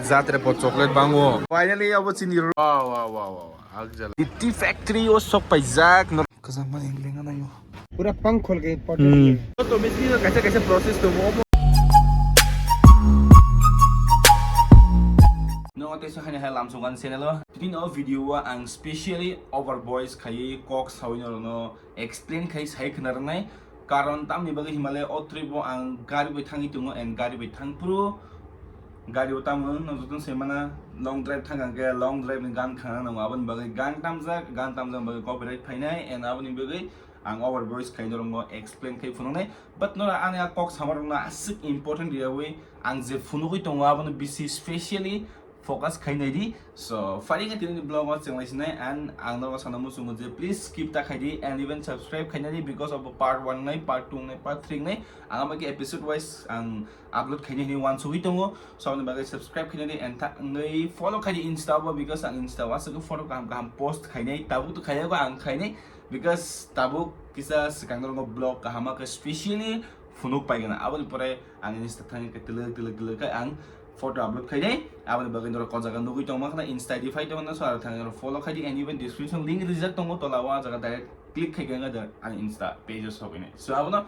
जात्रे पर chocolate Bango finally अब चिनी वाह वाह वाह वाह आग जल टी फैक्ट्री ओ सब पैजाक न कसम में इंग्लिश ना यो पूरा पंख खोल के पॉटेट तो मिस्त्री का कैसे कैसे प्रोसेस तो वो no this is how lam sungan channel tin o video wa ang specially over voice khai cox hawino no explain khai sai khnar nai karon tam ni bagi himalaya o tribo ang gari bai thangi tungo and gari bai thang pro gari utam no jutun semana long drive thangang ke long drive ni gan khana no abon bagi gan tamja bagi copyright phainai and abon ni bagi ang over voice khai no explain khai funo nai but no ania cox hamar na asik important dia we ang je funo koi tongo abon bisi specially focus खाइनाय the so फारिङा तिनि blog मा चंलाइसिनाय and आं न सानामु सुमुजे please skip ta खाइदि and even subscribe खाइनाय because of part 1 नै part 2 नै part 3 नै आं माके episode wise आं upload खाइनाय नि one सुहि दङ so आं बागै subscribe खाइनाय and ta नै follow खाइदि insta बा because आं insta वा सको photo काम post खाइनाय ताबु त खाइयागो आं खाइनाय because ताबु किसा सिकांगरंगो blog काहामा के specially फुनुक पाइगना आबनि परे आं insta थाङि के तलक का आं photo upload खाइदे आबनि बागै नरो कजागा नुगै दङ माखना insta दी फाइ दङ न सर थाङो follow खाइदि and even description link result दङ तलावा जगा डाइरेक्ट क्लिक खाइगanga द आं insta pages होबिने so आबनो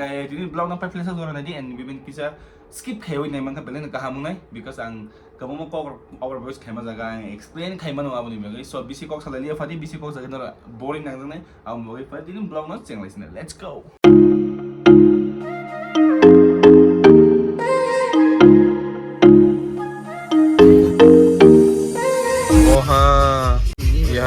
गाय दिनि blog न पाइफ्लेसा जरा नायदि and बिबिन किसा skip खाइवै नै मानका बेलेन काहामुनाय because आं कबमो cover voice खाइमा जगा आं explain खाइमा न आबनि बागै so बिसि कक सालालिया फादि बिसि कक जगा नरा boring नांदनै आं बागै फादि दिनि blog न चेंलाइसिना let's go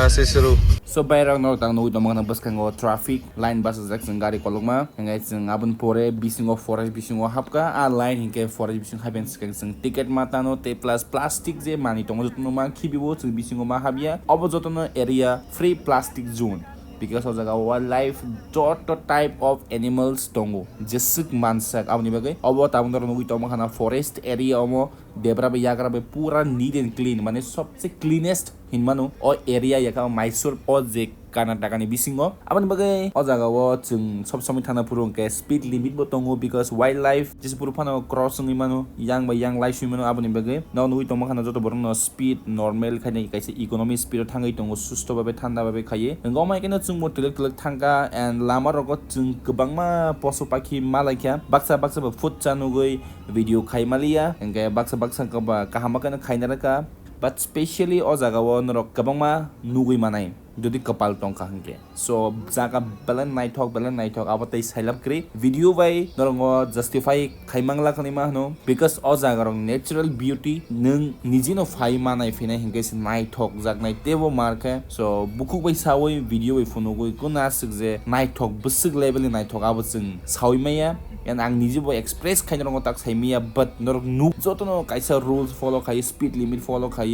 से शुरू so bayrak no tang no to mangna bus kango traffic line bus jak jeng gari kolokma ngai jeng abun pore bisingo forest bisingo hapka a line hinke forest bising haben skeng jeng ticket mata no te plus plastic je mani tong jotno ma khibibo jeng bisingo ma habia obo jotno area free plastic zone because of the wildlife tot type of animals tongo jesuk mansak abni bagai obo tamdor no to mangna forest area omo debra be yagra be pura neat and clean mane सबसे cleanest हिनमानो ओ area याका माइसुर ओ जे कर्नाटका नि बिसिङो आबनि बगे ओ जागावो जों सब समय थाना पुरुं के speed limit बो दङो बिकज वाइल्ड लाइफ जिस पुरु फानो क्रॉसिंग मानो यांग बाय यांग लाइफ सुइमानो आबनि बगे न नुइ तम खाना जतो बरन स्पीड नॉर्मल खाने काइसे इकोनॉमी स्पीड थांगै दङो सुस्त बाबे थान्दा बाबे खायो नंगौ माइकेनो जों मोटलक तलक थांगा एन्ड लामा रग जों गोबांमा पशु पाखि मालाइखा बाक्सा फुट जानुगै भिडियो खाइमालिया एंगे बाक्सा कबा काहामाकन खाइनारका but specially o jaga wo norok kabangma nugui manai jodi kapal tongka hangke so jaga balan naitok abatai sailap kri video bai norongo justify khaimangla kanima no because o jaga rong natural beauty nung nijino phai manai fina hingke sin naitok jagnai tebo marke so bukuk bai sawoi video bai phonogoi kuna sikje naitok busuk level ni naitok abo jeng sawimaya and ang niji bo express khaina rong tak saimia but norok nu jotono kaisa rules follow khai speed limit follow khai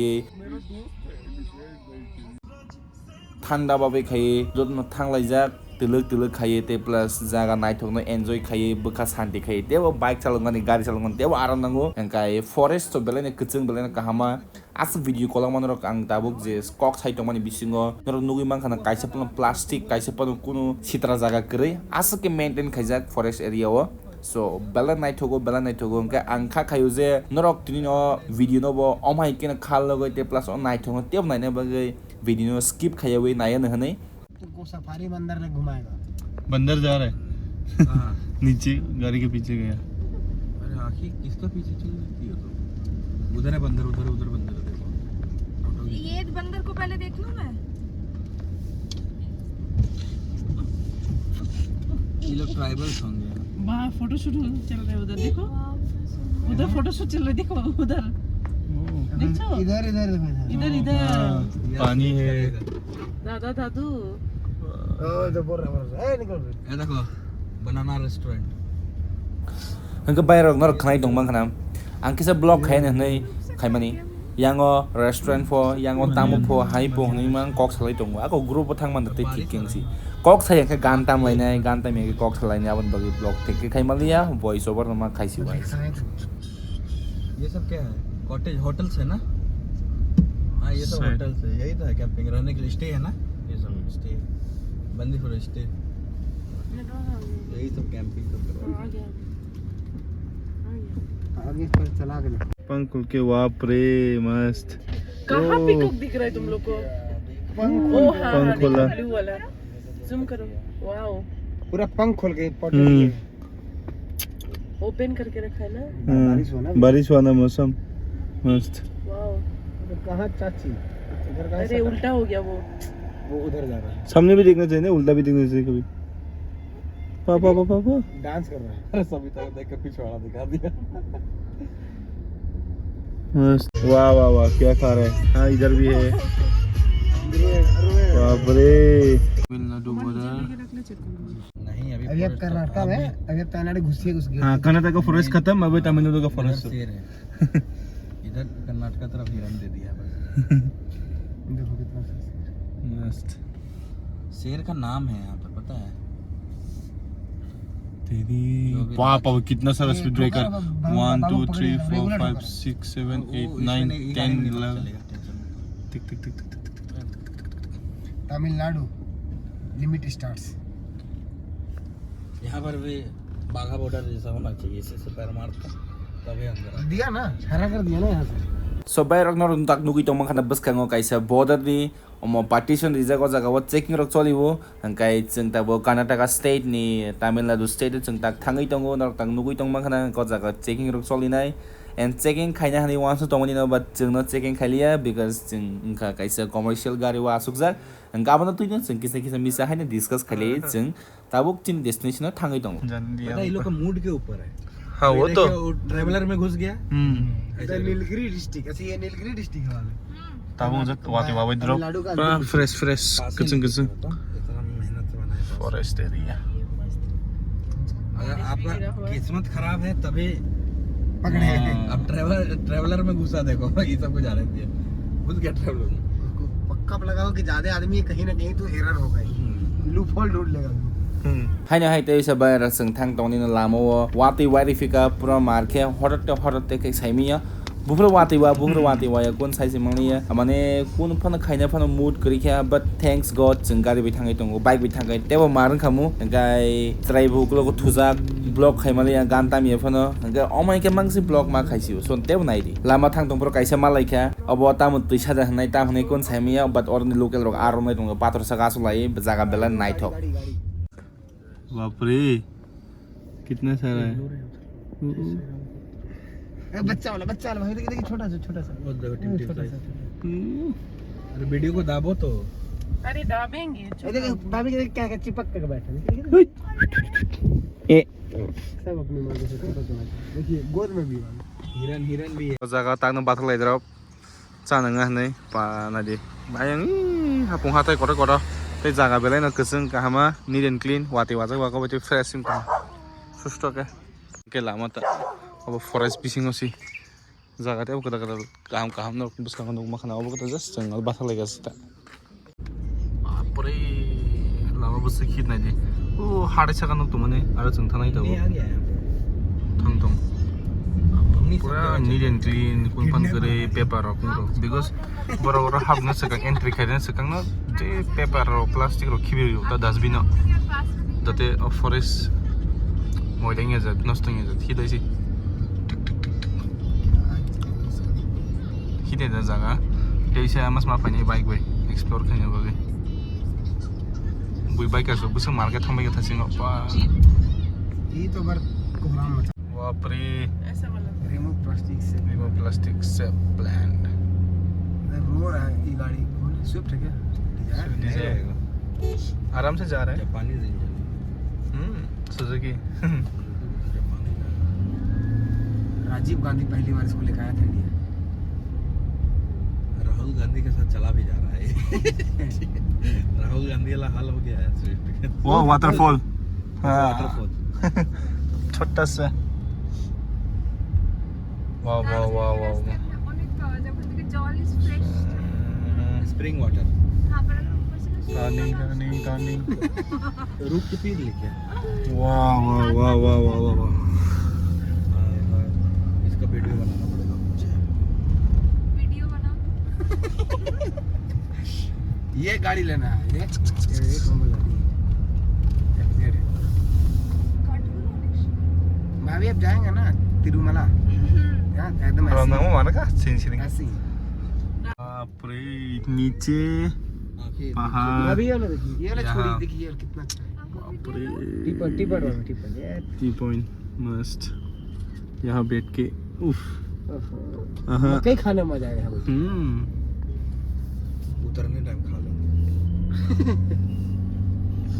ठंडा बाबे खाये जतनो थांलायजाक तलक खाये ते plus जागा नायथोकनो enjoy खाये बखा शान्ति खाये तेबो bike चालंगानि गाड़ी चालंगानि तेबो आराम नांगो एंकाय फरेस्ट तो बेलेने कचंग बेलेने काहामा आस भिडियो कलंगमान रक आं ताबुक जे कक साइटमानि बिसिङो नर नुगि मानखाना काइसे पन प्लास्टिक काइसे पन कुनु सित्रा जागा गरै आस के मेंटेन खायजाक फरेस्ट एरियाओ so bela naithogo enka angkha khayo je norok tinino video no bo omai ken khal logoi te plus on naithogo teb naine bagai video skip खायवे नाया न हने तुमको सफारी बंदर ने घुमाएगा बंदर जा रहा है हां नीचे गाड़ी के पीछे गया अरे आखिर किसका पीछे चल रही है तो उधर है बंदर उधर बंदर देखो ये बंदर को पहले देख लूं मैं ये लोग ट्राइबल्स होंगे वहाँ फोटोशूट चल रहा है उधर देखो उधर फोटोशूट चल रहा है देखो उधर देखो इधर पानी है दादू ओ तो बोल रहा है निकल ये देखो बनाना रेस्टोरेंट अंक बायरक नर खानाय दं मांखना आं किसा ब्लॉग खायन नै खायमानि यांगो रेस्टोरेंट फो यांगो तामो फो हाई फो हनै मान कक सालाय दं आको ग्रुप थांमान ते थिकिंसि कक सायखा गान ताम लायनाय गान ताम के कक सालायनाय आबन बगै ब्लॉग थे खायमालिया वॉइस ओवर नमा खाइसि वाइस ये सब क्या है कॉटेज होटल्स है ना हाँ ये सब होटल्स है यही तो है कैंपिंग रहने के लिए स्टे है ना ये सब स्टे बंदीपुर स्टे यही सब कैंपिंग सब करवा आगे पर चला के देखो। पंख खुल के, बाप रे मस्त। कहाँ पिकअप दिख रहा है तुम लोग को? पंख ओ हाँ पंख हाँ, खोला। ब्लू वाला। जूम करो। वाओ, पूरा पंख खोल के पॉटर ओपन करके रखा है ना। बारिश हो ना। बारिश वाला मौसम मस्त। वाओ, कहाँ चाची इधर का अरे उल्टा हो गया वो। उधर जा रहा है, सामने भी देखना चाहिए ना, उल्टा भी देखना चाहिए कभी। पापा पापा पापा डांस कर रहा है। अरे सभी तरह देख के पिछवाड़ा दिखा दिया। मस्त। वाह वाह वाह, क्या खा रहा है? हाँ इधर भी है। बाप रे। तमिलनाडु बॉर्डर। नहीं अभी अभी अब कर्नाटक में, अभी अब तमिलनाडु घुस गए। हाँ, कर्नाटक का फॉरेस्ट खत्म, अभी तमिलनाडु का फॉरेस्ट। शेर है। इधर कर्नाटक तरफ हिरन दे दिया बस। देखो कितना सा मस्त। शेर का नाम है यहाँ पे, पता है? तेरी बाप, अब कितना सारा speed breaker. 1 2 3 4 5 6 7 8 9 10 11। Tick tick tick tick tick. Tamil Nadu limit starts. यहाँ पर भी बाघा बॉर्डर जैसा होना चाहिए, इससे पैर मारता तभी अंदर दिया ना, हरा कर दिया ना यहाँ से। So bayrak norun tak nugi tong makana baskango kaisa border ni omo partition rijago jagao checking rok cholibo hangkai chung tabo Karnataka state ni Tamil Nadu state chung tak thangai tongo nor tak nugi tong makana ko jaga checking rok cholinai and checking khaina hani wansu tongoni no but chung no checking khaliya because chung unka kaisa commercial gari wa asukjak hangka bana tuina chung kisa kisa misa haina discuss khali chung tabuk chin destination thangai tongo पता है, ये लोग का mood के ऊपर है। हाँ वो तो ट्रेवलर में घुस गया। इधर नीलगिरी डिस्ट्रिक्ट, ऐसे ये नीलगिरी डिस्ट्रिक्ट है वाले। tabung jat wati wa drop Tamil Nadu का fresh fresh kucing kucing इतना मेहनत से बनाया है। forest area अगर आपका किस्मत खराब है तभी पकड़े अब ट्रेवलर में घुसा, देखो ये सब कुछ आ रहे थे, घुस गया ट्रेवलर में। उसको पक्का लगाओ कि ज्यादा आदमी कहीं ना कहीं तो एरर हो गई, लूप होल ढूंढ लेगा। haina hai te sa bayar sing thang tongni no lamo wati warifika pura marke horat te kai saimia bufro wati wa ya kon sai simangni amane kun phana khaina phana mood krikha but thanks god sing gari bi thangai tongo bike bi thangai tebo marang khamu ngai trai bu klo ko thuja block khaimale ya ganta mi phana ngai omai ke mangsi block ma khaisiu son tebo nai di lama thang tong pro kaisa malai kha abo tam tuisa da nai tam ne kon saimia but orni local rok arom nai tongo pator saga sulai jaga bela nai thok बाप रे कितना सारा है। बच्चा वाला भाई, देखिए छोटा सा वो देखो टिप टिप छोटा साइज। सा। अरे वीडियो को दाबो तो अरे दाबेंगे। ये देखिए भाभी के क्या क्या चिपक के बैठे हैं, ए सब अपनी मर्जी से छोटा छोटा। देखिए गोद में भी वाला हिरन भी है। जागा तांग बाथल लाइद्रब चानङा हनै पानादि बायं हापुं हाथाय करा ते जागा बेलाय न कसं काहामा नीट एंड क्लीन वाते वाजा वाका बते फ्रेश सिम का सुस्तो के लामा त अब फरेस्ट बिसिङ ओसी जागा ते कदा कदा काम न बुसका न मखना अब कदा जस्ट जंगल बाथल लाइगास ता बापरे लामा बस खित नाइ दि ओ हाडे सका न तुमने आरो जों थानाय दबो ये आ गया है थांग दं हमनी पूरा नीट एंड क्लीन कुन फन करे पेपर रक बिकॉज बरोबर हाबनो सका एंट्री खाइदेन सकांग न जे पेपर रो प्लास्टिक रो खिबियो त डस्टबिन दते फरेस्ट मोइदेंगे जत नस्टंगे जत हिदैसि हिदे द जगा तेइसा मास मा फाइने बाइक वे एक्सप्लोर खाइनो बगे बुइ बाइकर सब बुस मार्केट थांबाय थासिङ बा ये तो बर कोहराम मचा। बाप रे ऐसा वाला रिमूव प्लास्टिक से प्लान रो रहा है ये गाड़ी, स्विफ्ट है क्या? आराम से जा रहा है Japanese engine. Suzuki Rajiv Gandhi पहली बार इसको लेकर आया था इंडिया। राहुल गांधी के साथ चला भी जा रहा है। राहुल गांधी वाला हाल हो गया है स्विफ्ट। वो वाटरफॉल वाटरफॉल छोटा सा वाह वाह वाह वाह অনেক পাওয়া যায় ওখান থেকে জল ইজ ফ্রেশ स्प्रिंग वाटर। हाँ पर अगर ऊपर से टर्निंग रुक के पी लेके वाह वाह वाह वाह वाह वाह वाह इसका वीडियो बनाना पड़ेगा मुझे। वीडियो बनाओ। ये गाड़ी लेना है, ये एक नंबर गाड़ी है। काटून भाभी अब जाएंगे ना तिरुमला, हाँ, एकदम kalau ऐसे nang mana kah sini ऐसे ही। apre niche पहाड़ अभी ये वाला देखिए, ये वाला यहाँ। छोड़ी देखिए ये कितना अच्छा है। apre टिपर टिपर वाला टिपर ये टी पॉइंट मस्त यहाँ बैठ के उफ ओहो। मकई खाने में मजा आएगा मुझे। उतरने टाइम खा लेंगे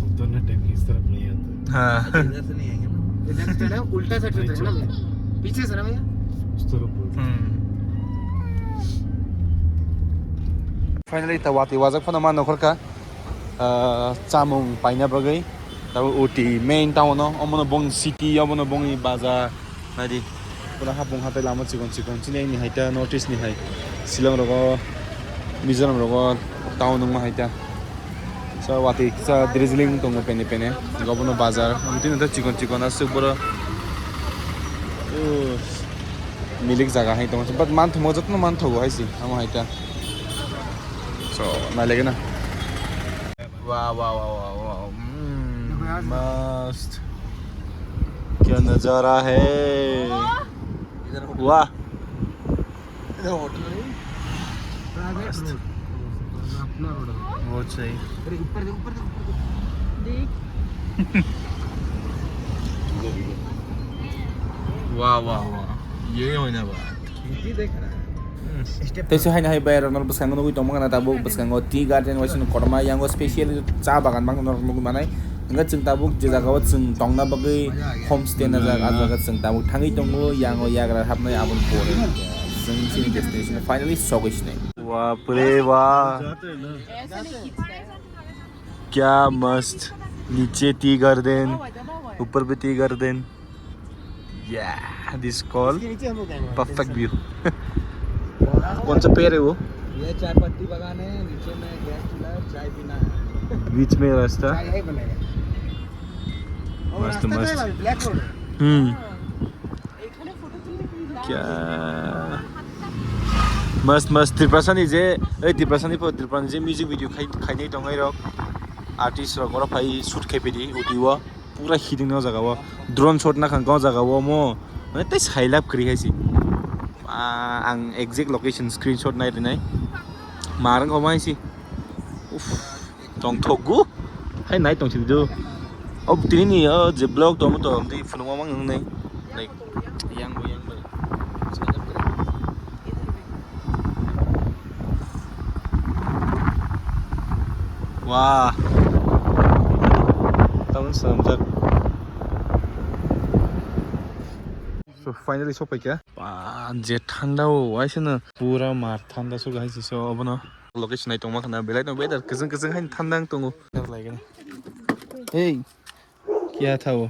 उतरने टाइम इस तरफ नहीं आता हाँ इधर से नहीं आएंगे ना इधर से ना उल्टा साइड से उतरेंगे ना भैया, पीछे से ना भैया। उस तरफ बोलते finally tawati wajak phana ma nokhor ka chamung paina bagai tabu uti main town no omono bong city omono bong bazar nadi pura hapung hatai lama chikon chikon chine ni haita notice ni hai silong rogo mizoram rogo town nang ma haita so wati sa drizzling tongo pene pene gobono bazar amtin ta chikon chikon asu pura milik jaga hai tongo but man thomo jotno man thogo haisi amo haita so nalege na wow wow wow wow wow मस्त क्या नजारा है वाह इधर hotel है private road अपना road है। बहुत सही अरे ऊपर देख ऊपर देख ऊपर देख वाह वाह वाह ये होना बात खेती देख रहा है त्यसो हैन है बाहिर नर बस्कांगो नगुइ तमंगा ताबो बस्कांगो टी गार्डन वाइसन कोरमा यांगो स्पेशल चा बागान बांग नर नगु मानाय nga chung tabuk je jagao chung tongna bagai homestay na jaga jaga chung tabuk thangi tongo yango yagra hapnai abon pore chung chini destination finally sogisne wa pure wa क्या मस्त नीचे टी गार्डन ऊपर भी tea garden yeah this call इसके नीचे हम लोग जाएंगे। perfect view कौन सा पेड़ है वो ये चाय पत्ती बागान है नीचे में गैस चूल्हा है चाय पीना है बीच में रास्ता चाय यही बनेगा। और मस्त, रास्ता मस्त। क्या है? ब्लैक रोड है। এখানে ফটো তুললে কি লাভ? क्या मस्त मस्त त्रिपुरासानी जे ओइ त्रिपुरासानी पर त्रिपुरानी जे म्यूजिक वीडियो खाइनै दं आइ रक आर्टिस्ट रक और फाइ शूट खाइपेदि उदिवा पूरा हिदिं न जगाव ड्रोन शॉट ना खांगाव जगाव मो माने तै साइलाब करि हाइसि आं एक्जेक्ट लोकेशन स्क्रीनशॉट नायदोनाय मारं हमाइसि उफ दं थगु हाय नाय दं सिदु अब तिनि जे ब्लॉग दं तो दि फुलुमा मां नै like yang wah tahun samjak so finally sopai kya je thanda ho aisena pura mar thanda so gaisi so abono location ai tongma khana belai no weather kazang kazang hain thanda tongo like hey kya tha wo